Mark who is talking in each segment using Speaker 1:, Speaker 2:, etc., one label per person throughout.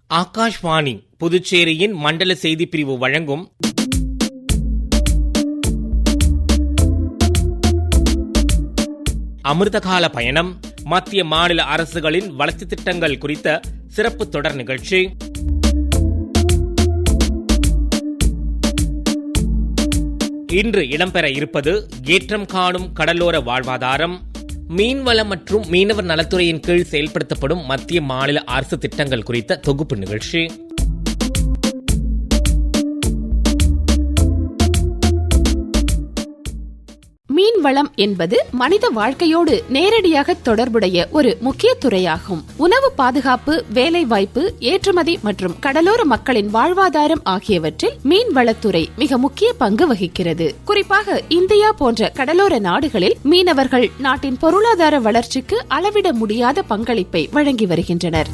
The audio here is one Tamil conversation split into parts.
Speaker 1: ஆகாஷ்வாணி புதுச்சேரியின் மண்டல செய்திப் பிரிவு வழங்கும் அமிர்தகால பயணம், மத்திய மாநில அரசுகளின் வளர்ச்சித் திட்டங்கள் குறித்த சிறப்பு தொடர் நிகழ்ச்சி. இன்று இடம்பெற இருப்பது ஏற்றம் காணும் கடலோர வாழ்வாதாரம், மீன்வளம் மற்றும் மீனவர் நலத்துறையின் கீழ் செயல்படுத்தப்படும் மத்திய மாநில அரசு திட்டங்கள் குறித்த தொகுப்பு நிகழ்ச்சி.
Speaker 2: மீன்வளம் என்பது மனித வாழ்க்கையோடு நேரடியாக தொடர்புடைய ஒரு முக்கிய துறையாகும். உணவு பாதுகாப்பு, வேலை வாய்ப்பு, ஏற்றுமதி மற்றும் கடலோர மக்களின் வாழ்வாதாரம் ஆகியவற்றில் மீன்வளத்துறை மிக முக்கிய பங்கு வகிக்கிறது. குறிப்பாக இந்தியா போன்ற கடலோர நாடுகளில் மீனவர்கள் நாட்டின் பொருளாதார வளர்ச்சிக்கு அளவிட முடியாத பங்களிப்பை வழங்கி வருகின்றனர்.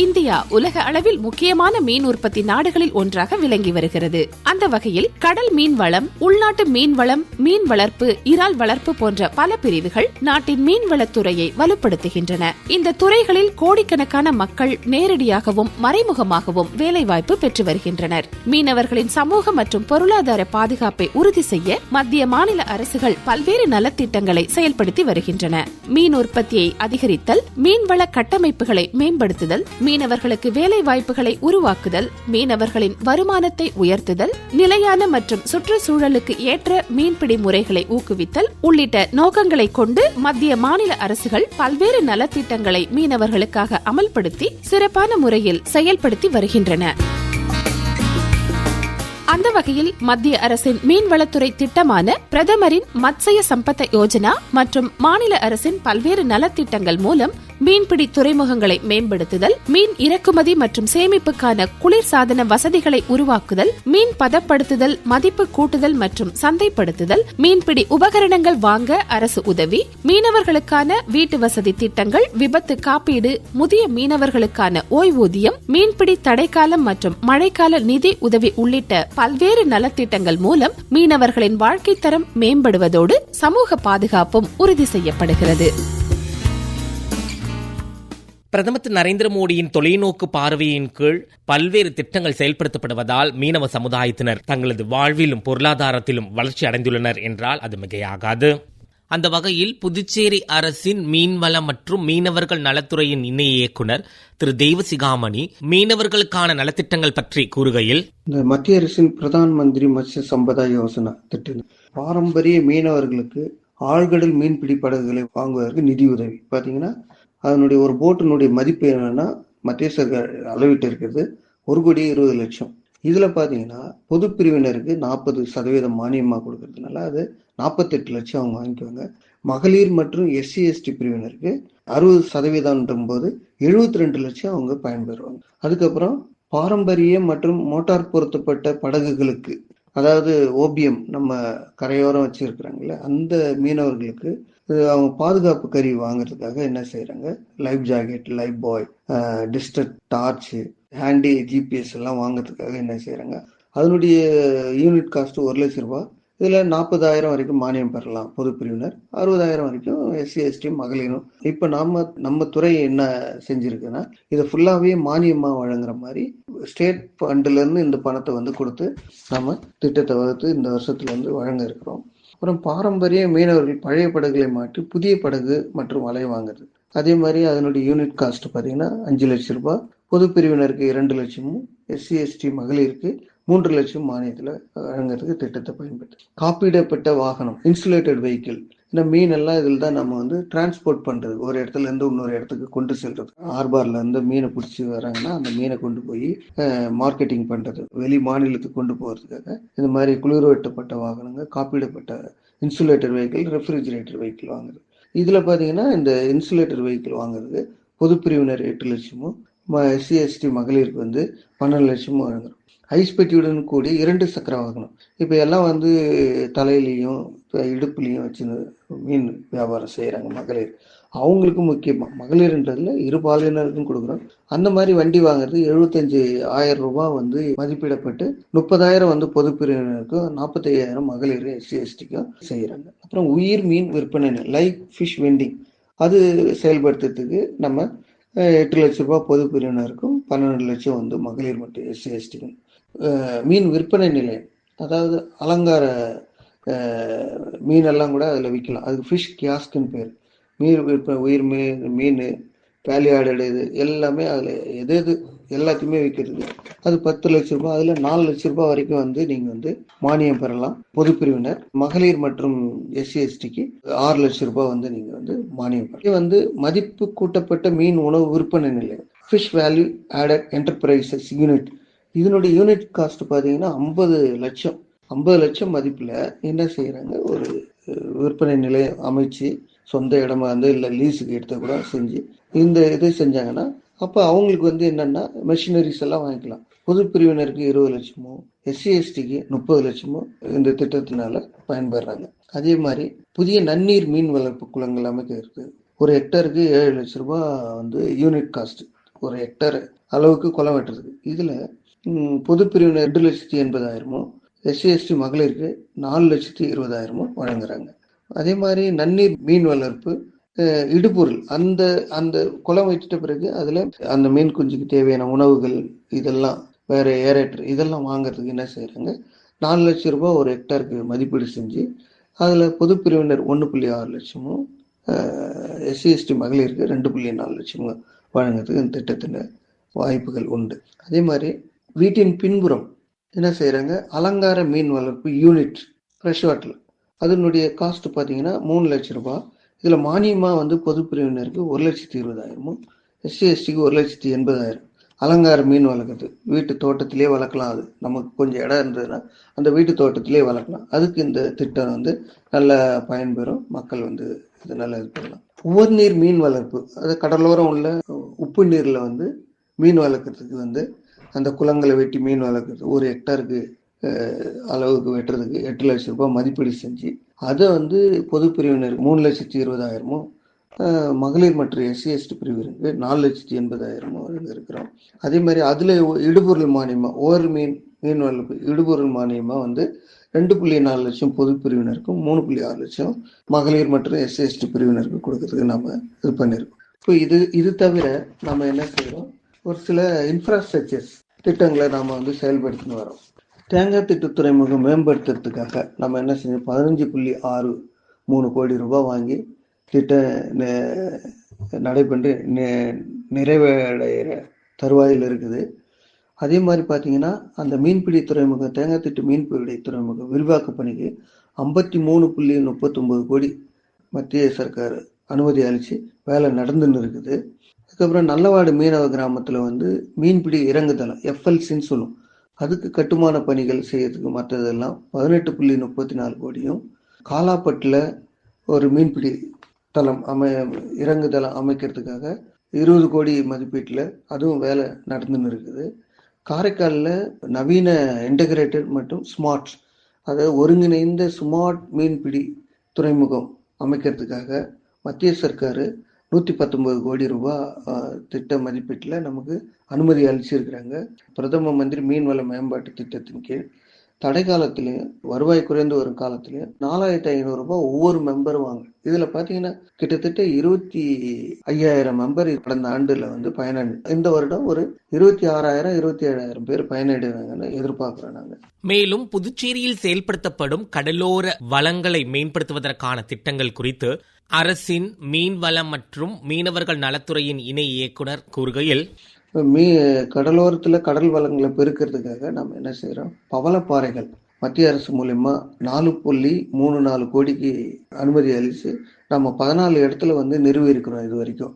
Speaker 2: இந்தியா உலக அளவில் முக்கியமான மீன் உற்பத்தி நாடுகளில் ஒன்றாக விளங்கி வருகிறது. அந்த வகையில் கடல் மீன் வளம், உள்நாட்டு மீன் வளம், மீன் வளர்ப்பு, இறால் வளர்ப்பு போன்ற பல பிரிவுகள் நாட்டின் மீன்வளத்துறையை வலுப்படுத்துகின்றன. இந்த துறைகளில் கோடிக்கணக்கான மக்கள் நேரடியாகவும் மறைமுகமாகவும் வேலைவாய்ப்பு பெற்று வருகின்றனர். மீனவர்களின் சமூக மற்றும் பொருளாதார பாதுகாப்பை உறுதி செய்ய மத்திய மாநில அரசுகள் பல்வேறு நலத்திட்டங்களை செயல்படுத்தி வருகின்றன. மீன் உற்பத்தியை அதிகரித்தல், மீன்வள கட்டமைப்புகளை மேம்படுத்துதல், மீனவர்களுக்கு வேலை வாய்ப்புகளை உருவாக்குதல், மீனவர்களின் வருமானத்தை உயர்த்துதல், நிலையான மற்றும் சுற்றுச்சூழலுக்கு ஏற்ற மீன்பிடி முறைகளை ஊக்குவித்தல் உள்ளிட்ட நோக்கங்களை கொண்டு மத்திய மாநில அரசுகள் பல்வேறு நலத்திட்டங்களை மீனவர்களுக்காக அமல்படுத்தி சிறப்பான முறையில் செயல்படுத்தி வருகின்றன. அந்த வகையில் மத்திய அரசின் மீன்வளத்துறை திட்டமான பிரதமரின் மத்ஸ்ய சம்பத யோஜனா மற்றும் மாநில அரசின் பல்வேறு நலத்திட்டங்கள் மூலம் மீன்பிடி துறைமுகங்களை மேம்படுத்துதல், மீன் இறக்குமதி மற்றும் சேமிப்புக்கான குளிர்சாதன வசதிகளை உருவாக்குதல், மீன் பதப்படுத்துதல், மதிப்பு கூட்டுதல் மற்றும் சந்தைப்படுத்துதல், மீன்பிடி உபகரணங்கள் வாங்க அரசு உதவி, மீனவர்களுக்கான வீட்டு வசதி திட்டங்கள், விபத்து காப்பீடு, முதிய மீனவர்களுக்கான ஓய்வூதியம், மீன்பிடி தடைக்காலம் மற்றும் மழைக்கால நிதி உதவி உள்ளிட்ட பல்வேறு நலத்திட்டங்கள் மூலம் மீனவர்களின் வாழ்க்கை தரம் மேம்படுவதோடு சமூக பாதுகாப்பும் உறுதி செய்யப்படுகிறது.
Speaker 1: பிரதமர் திரு நரேந்திர மோடியின் தொலைநோக்கு பார்வையின் கீழ் பல்வேறு திட்டங்கள் செயல்படுத்தப்படுவதால் மீனவ சமுதாயத்தினர் தங்களது வாழ்விலும் பொருளாதாரத்திலும் வளர்ச்சி அடைந்துள்ளனர் என்றால் அது மிகையாகாது. அந்த வகையில் புதுச்சேரி அரசின் மீன்வளம் மற்றும் மீனவர்கள் நலத்துறையின் இணை இயக்குனர் திரு தெய்வசிகாமணி மீனவர்களுக்கான நலத்திட்டங்கள் பற்றி கூறுகையில்,
Speaker 3: இந்த மத்திய அரசின் பிரதான் மந்திரி மத்ஸ்ய சம்பதா யோஜனா திட்டம் பாரம்பரிய மீனவர்களுக்கு ஆழ்கடல் மீன்பிடி படகுகளை வாங்குவதற்கு நிதி உதவி. பாத்தீங்கன்னா அதனுடைய ஒரு போட்டினுடைய மதிப்பு என்னன்னா மத்திய சர்க்கார் அளவிட்டு இருக்கிறது 1,20,00,000. இதுல பாத்தீங்கன்னா பொது பிரிவினருக்கு 40% மானியமா கொடுக்கறதுனால அது 48 லட்சம் அவங்க வாங்கிக்குவாங்க. மகளிர் மற்றும் SC/ST பிரிவினருக்கு 60% போது 72 லட்சம் அவங்க பயன்பெறுவாங்க. அதுக்கப்புறம் பாரம்பரிய மற்றும் மோட்டார் பொருத்தப்பட்ட படகுகளுக்கு, அதாவது OBM நம்ம கரையோரம் வச்சிருக்கிறாங்கல்ல, அந்த மீனவர்களுக்கு அவங்க பாதுகாப்பு கருவி வாங்குறதுக்காக என்ன செய்யறாங்க, லைஃப் ஜாக்கெட், லைஃப் பாய், டிஸ்டன்ஸ் டார்ச், ஹேண்டி GPS எல்லாம் வாங்குறதுக்காக என்ன செய்யறாங்க, அதனுடைய யூனிட் காஸ்ட் 1 லட்சம் ரூபாய். இதுல 40,000 வரைக்கும் மானியம் பெறலாம் பொது பிரிவினர், 60,000 வரைக்கும் SC/ST மகளிரும். இப்ப நம்ம துறை என்ன செஞ்சிருக்குன்னா இதை ஃபுல்லாவே மானியமா வழங்குற மாதிரி ஸ்டேட் ஃபண்ட்ல இருந்து இந்த பணத்தை கொடுத்து நம்ம திட்டத்தை வகுத்து இந்த வருஷத்துல வழங்க இருக்கிறோம். அப்புறம் பாரம்பரிய மீனவர்கள் பழைய படகுகளை மாற்றி புதிய படகு மற்றும் வலை வாங்குறது. அதே மாதிரி அதனுடைய யூனிட் காஸ்ட் பாத்தீங்கன்னா 5 லட்சம் ரூபாய், பொது பிரிவினருக்கு 2 லட்சமும், SC/ST மகளிருக்கு 3 லட்சம் மானியத்துல வழங்குறதுக்கு திட்டத்தை பயன்படுத்து. காப்பீடப்பட்ட வாகனம், இன்சுலேட்டட் வெஹிக்கிள், இந்த மீன் எல்லாம் இதில் தான் நம்ம டிரான்ஸ்போர்ட் பண்றது, ஒரு இடத்துல இருந்து இன்னொரு இடத்துக்கு கொண்டு செல்றது. ஆர்பார்ல இருந்து மீனை பிடிச்சி வராங்கன்னா அந்த மீனை கொண்டு போய் மார்க்கெட்டிங் பண்றது, வெளி மாநிலத்துக்கு கொண்டு போறதுக்காக இந்த மாதிரி குளிர்வெட்டப்பட்ட வாகனங்கள், காப்பீடப்பட்ட இன்சுலேட்டர் வெஹிக்கிள், ரெஃப்ரிஜிரேட்டர் வெஹிக்கிள் வாங்குறது. இதுல பாத்தீங்கன்னா இந்த இன்சுலேட்டர் வெஹிக்கிள் வாங்குறது பொது பிரிவினர் 8 லட்சமும், SC/ST மகளிருக்கு 12 லட்சமும் வழங்குறோம். ஐஸ் பெட்டியுடன் கூடிய 2 சக்கர வாகனம். இப்ப எல்லாம் தலையிலையும் இடுப்புலையும் வச்சு மீன் வியாபாரம் செய்யறாங்க மகளிர். அவங்களுக்கு முக்கியமா மகளிர்ன்றதுல இரு பாலினருக்கும் கொடுக்குறோம். அந்த மாதிரி வண்டி வாங்குறது 75,000 ரூபாய் மதிப்பிடப்பட்டு 30,000 பொது பிரிவினருக்கும், 45,000 மகளிர் SC/STக்கும் செய்யறாங்க. அப்புறம் உயிர் மீன் விற்பனை, லைவ் ஃபிஷ் வெண்டிங், அது செயல்படுத்துறதுக்கு நம்ம 8 லட்சம் ரூபாய் பொது பிரிவினருக்கும், 12 லட்சம் வந்து மகளிர் மற்றும் எஸ்சி எஸ்டிக்கும். மீன் விற்பனை நிலையம், அதாவது அலங்கார மீனெல்லாம் கூட அதில் விற்கலாம். அதுக்கு ஃபிஷ் கியாஸ்க்குன்னு பேர். மீன் விற்பனை, உயிர் மீன், வேல்யூ இது எல்லாமே அதில் எது எல்லாத்தையுமே விற்கிறது. அது 10 லட்சம் ரூபாய். அதில் 4 லட்சம் ரூபாய் வரைக்கும் வந்து நீங்கள் வந்து மானியம் பெறலாம் பொது பிரிவினர். மகளிர் மற்றும் எஸ்சி எஸ்டிக்கு 6 லட்சம் ரூபாய் வந்து நீங்கள் வந்து மானியம் பெறலாம். இது வந்து மதிப்பு கூட்டப்பட்ட மீன் உணவு விற்பனை நிலையம், fish value added enterprises unit. இதனுடைய யூனிட் காஸ்ட் பார்த்தீங்கன்னா 50 லட்சம். 50 லட்சம் மதிப்பில் என்ன செய்கிறாங்க, ஒரு விற்பனை நிலையம் அமைச்சு, சொந்த இடமா வந்து இல்லை லீஸுக்கு எடுத்த கூட செஞ்சு இந்த இது செஞ்சாங்கன்னா அப்போ அவங்களுக்கு வந்து என்னென்னா மெஷினரிஸ் எல்லாம் வாங்கிக்கலாம். பொது பிரிவினருக்கு 20 லட்சமோ, எஸ்சி எஸ்டிக்கு 30 லட்சமோ இந்த திட்டத்தினால பயன்பெறாங்க. அதே மாதிரி புதிய நன்னீர் மீன் வளர்ப்பு குளங்கள் அமைக்க இருக்குது. ஒரு ஹெக்டருக்கு 7 லட்சம் ரூபாய் வந்து யூனிட் காஸ்ட், ஒரு ஹெக்டர் அளவுக்கு குளம் வெட்டுறதுக்கு. இதில் பொது பிரிவினர் 2,80,000, எஸ்சி எஸ்டி மகளிருக்கு 4,20,000 வழங்குறாங்க. அதே மாதிரி நன்னீர் மீன் வளர்ப்பு இடுபொருள், அந்த அந்த குளம் வச்சிட்ட பிறகு அதில் அந்த மீன் குஞ்சுக்கு தேவையான உணவுகள் இதெல்லாம் வேற ஏரேட்டர் இதெல்லாம் வாங்குறதுக்கு என்ன செய்கிறாங்க, 4 லட்சம் ரூபாய் ஒரு ஹெக்டருக்கு மதிப்பீடு செஞ்சு அதில் பொது பிரிவினர் 1.6 லட்சமும், எஸ்சி எஸ்டி மகளிருக்கு 2.4 லட்சமும் வழங்குறதுக்கு இந்த திட்டத்தில் வாய்ப்புகள் உண்டு. அதே மாதிரி வீட்டின் பின்புறம் என்ன செய்கிறாங்க, அலங்கார மீன் வளர்ப்பு யூனிட் ஃப்ரெஷ் வாட்டர், அதனுடைய காஸ்ட் பார்த்தீங்கன்னா 3 லட்சம் ரூபாய். இதில் மானியமாக வந்து பொது பிரிவினருக்கு 1,20,000, எஸ்சி எஸ்டிக்கு 1,80,000. அலங்கார மீன் வளர்க்குறது வீட்டு தோட்டத்திலே வளர்க்கலாம். அது நமக்கு கொஞ்சம் இடம் இருந்ததுன்னா அந்த வீட்டு தோட்டத்திலே வளர்க்கலாம். அதுக்கு இந்த திட்டம் வந்து நல்ல பயன்பெறும். மக்கள் வந்து இதனால் இது பண்ணலாம். உவர் நீர் மீன் வளர்ப்பு, அது கடலோரம் உள்ள உப்பு நீரில் வந்து மீன் வளர்க்குறதுக்கு வந்து அந்த குளங்களை வெட்டி மீன் வளர்க்குறது, ஒரு ஹெக்டருக்கு அளவுக்கு வெட்டுறதுக்கு 8 லட்சம் ரூபாய் மதிப்பீடு செஞ்சு அதை வந்து பொது பிரிவினருக்கு 3,20,000, மகளிர் மற்றும் எஸ்சி எஸ்டி பிரிவினருக்கு 4,80,000 இருக்கிறோம். அதே மாதிரி அதில் இடுபொருள் மானியமாக, ஓர் மீன் வளர்ப்பு இடுபொருள் மானியமாக வந்து 2.4 லட்சம் பொது பிரிவினருக்கும், 3.6 லட்சம் மகளிர் மற்றும் எஸ்சி எஸ்டி பிரிவினருக்கு கொடுக்கறதுக்கு நம்ம இது பண்ணியிருக்கோம். இப்போ இது தவிர நம்ம என்ன செய்கிறோம், ஒரு சில இன்ஃப்ராஸ்ட்ரக்சர்ஸ் திட்டங்களை நாம் வந்து செயல்படுத்தின்னு வரோம். தேங்காய் திட்டு துறைமுகம் மேம்படுத்துறதுக்காக நம்ம என்ன செஞ்சோம், 15.63 கோடி ரூபாய் வாங்கி திட்டம் நடைபெற்று நிறைவடைகிற தருவாயில் இருக்குது. அதே மாதிரி பார்த்தீங்கன்னா அந்த மீன்பிடி துறைமுகம், தேங்காய் திட்டு மீன்பிடி துறைமுகம் விரிவாக்க பணிக்கு 53.39 கோடி மத்திய சர்க்கார் அனுமதி அளித்து வேலை நடந்துன்னு இருக்குது. அதுக்கப்புறம் நல்லவாடு மீனவ கிராமத்தில் வந்து மீன்பிடி இறங்குதளம் எஃப்எல்சின்னு சொல்லும், அதுக்கு கட்டுமான பணிகள் செய்யறதுக்கு மற்றதெல்லாம் 18.34 கோடியும், காலாப்பட்டில் ஒரு மீன்பிடி தளம் இறங்குதளம் அமைக்கிறதுக்காக 20 கோடி மதிப்பீட்டில் அதுவும் வேலை நடந்துன்னு இருக்குது. காரைக்காலில் நவீன இன்டகிரேட்டட் மற்றும் ஸ்மார்ட், அதாவது ஒருங்கிணைந்த ஸ்மார்ட் மீன்பிடி துறைமுகம் அமைக்கிறதுக்காக மத்திய சர்க்கார் 119 கோடி ரூபாய் திட்ட மதிப்பீட்டில் நமக்கு அனுமதி அளிச்சிருக்கிறாங்க. பிரதம மந்திரி மீன்வள மேம்பாட்டு திட்டத்தின் கீழ் தடை காலத்திலையும் வருவாய் குறைந்து வரும் காலத்திலையும் 4,500 ரூபாய் ஒவ்வொரு மெம்பரும் வாங்க. இதில் பார்த்தீங்கன்னா கிட்டத்தட்ட 25,000 மெம்பர் கடந்த ஆண்டில் வந்து பயனடை. இந்த வருடம் ஒரு 26,000 27,000 பேர் பயனடைவாங்கன்னு எதிர்பார்க்கிறோம் நாங்கள்.
Speaker 1: மேலும் புதுச்சேரியில் செயல்படுத்தப்படும் கடலோர வளங்களை மேம்படுத்துவதற்கான திட்டங்கள் குறித்து அரசின் மீன்வளம் மற்றும் மீனவர்கள் நலத்துறையின் இணை இயக்குனர் கூறுகையில்,
Speaker 3: கடலோரத்தில் கடல் வளங்களை பெருக்கிறதுக்காக நம்ம என்ன செய்கிறோம், பவளப்பாறைகள் மத்திய அரசு மூலமா 4.34 கோடிக்கு அனுமதி அளித்து நம்ம 14 இடத்துல வந்து நிறுவி இருக்கிறோம் இது வரைக்கும்.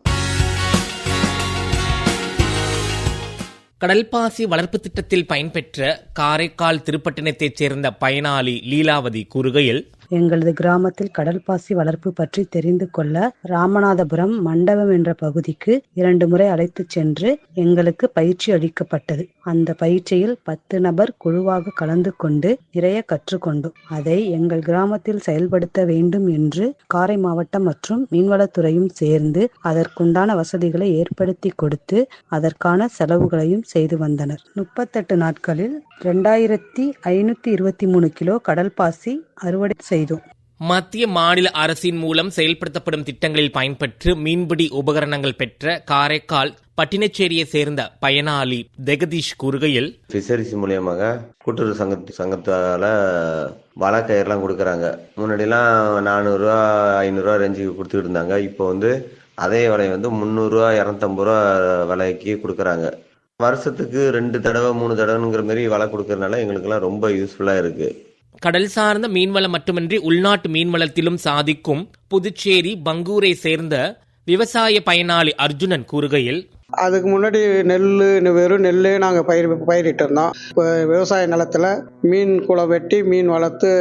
Speaker 1: கடல்பாசி வளர்ப்பு திட்டத்தில் பயன்பெற்ற காரைக்கால் திருப்பட்டினத்தைச் சேர்ந்த பயனாளி லீலாவதி கூறுகையில்,
Speaker 4: எங்களது கிராமத்தில் கடல்பாசி வளர்ப்பு பற்றி தெரிந்து கொள்ள ராமநாதபுரம் மண்டபம் என்ற பகுதிக்கு 2 முறை அழைத்துச் சென்று எங்களுக்கு பயிற்சி அளிக்கப்பட்டது. அந்த பயிற்சியில் 10 நபர் குழுவாக கலந்து கொண்டு நிறைய கற்றுக்கொண்டோம். அதை எங்கள் கிராமத்தில் செயல்படுத்த வேண்டும் என்று காரை மாவட்டம் மற்றும் மீன்வளத்துறையும் சேர்ந்து அதற்குண்டான வசதிகளை ஏற்படுத்தி கொடுத்து அதற்கான செலவுகளையும் செய்து வந்தனர். 38 நாட்களில் 2,523 கிலோ கடல்பாசி அறுவடை செய்தோம்.
Speaker 1: மத்திய மாநில அரசின் மூலம் செயல்படுத்தப்படும் திட்டங்களில் பயன்பெற்று மீன்பிடி உபகரணங்கள் பெற்ற காரைக்கால் பட்டினச்சேரியை சேர்ந்த பயனாளி ஜெகதீஷ் கூறுகையில்,
Speaker 5: ஃபிஷரிஸ் மூலியமாக கூட்டுறவு சங்கத்தால வலை கயிறுலாம் கொடுக்குறாங்க. முன்னாடிலாம் 400 ரூபா 500 ரூபா ரேஞ்சுக்கு கொடுத்துக்கிட்டு இருந்தாங்க. இப்போ அதே விலை 300 ரூபா 250 ரூபா விலைக்கு கொடுக்குறாங்க. வருஷத்துக்கு 2 தடவை 3 தடவைங்கிற மாதிரி வலை கொடுக்கறதுனால எங்களுக்கெல்லாம் ரொம்ப யூஸ்ஃபுல்லா இருக்கு.
Speaker 1: கடல் சார்ந்த மீன்வளம் மட்டுமின்றி உள்நாட்டு மீன்வளத்திலும் சாதிக்கும் புதுச்சேரி பங்கூரை சேர்ந்த விவசாய பயனாளி அர்ஜுனன் கூறுகையில்,
Speaker 6: அதுக்கு முன்னாடி வெறும் நெல்லே நாங்கள் பயிரிட்டு இருந்தோம். இப்போ விவசாய நிலத்தில் மீன் குளம் வெட்டி மீன் வளர்த்து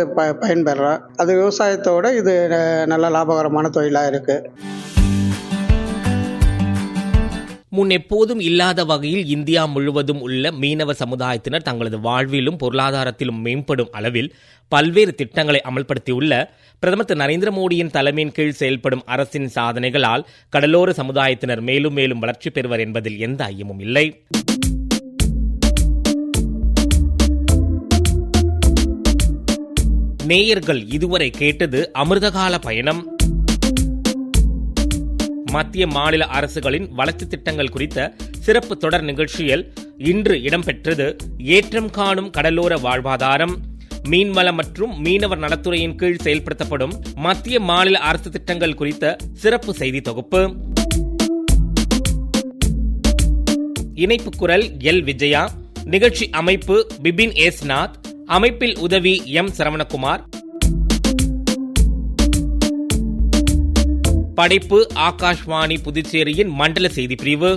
Speaker 6: பயன்பெறோம். அது விவசாயத்தோட இது நல்ல லாபகரமான தொழிலாக இருக்கு.
Speaker 1: முன் எப்போதும் இல்லாத வகையில் இந்தியா முழுவதும் உள்ள மீனவ சமுதாயத்தினர் தங்களது வாழ்விலும் பொருளாதாரத்திலும் மேம்படும் அளவில் பல்வேறு திட்டங்களை அமல்படுத்தியுள்ள பிரதமர் திரு நரேந்திர மோடியின் தலைமையின் கீழ் செயல்படும் அரசின் சாதனைகளால் கடலோர சமுதாயத்தினர் மேலும் மேலும் வளர்ச்சி பெறுவர் என்பதில் எந்த ஐயமும் இல்லை. நேயர்கள் இதுவரை கேட்டது அமிர்தகால பயணம். மத்திய மாநில அரசுகளின் வளர்ச்சி திட்டங்கள் குறித்த சிறப்பு தொடர் நிகழ்ச்சியில் இன்று இடம்பெற்றது ஏற்றம் காணும் கடலோர வாழ்வாதாரம், மீன்வளம் மற்றும் மீனவர் நலத்துறையின் கீழ் செயல்படுத்தப்படும் மத்திய மாநில அரசு திட்டங்கள் குறித்த சிறப்பு செய்தி தொகுப்பு. இணைப்பு குரல் எல் விஜயா, நிகழ்ச்சி அமைப்பு பிபின் எஸ் நாத், அமைப்பில் உதவி எம் சரவணகுமார், படைப்பு ஆகாஷ்வாணி புதுச்சேரியின் மண்டல செய்தி பிரிவு.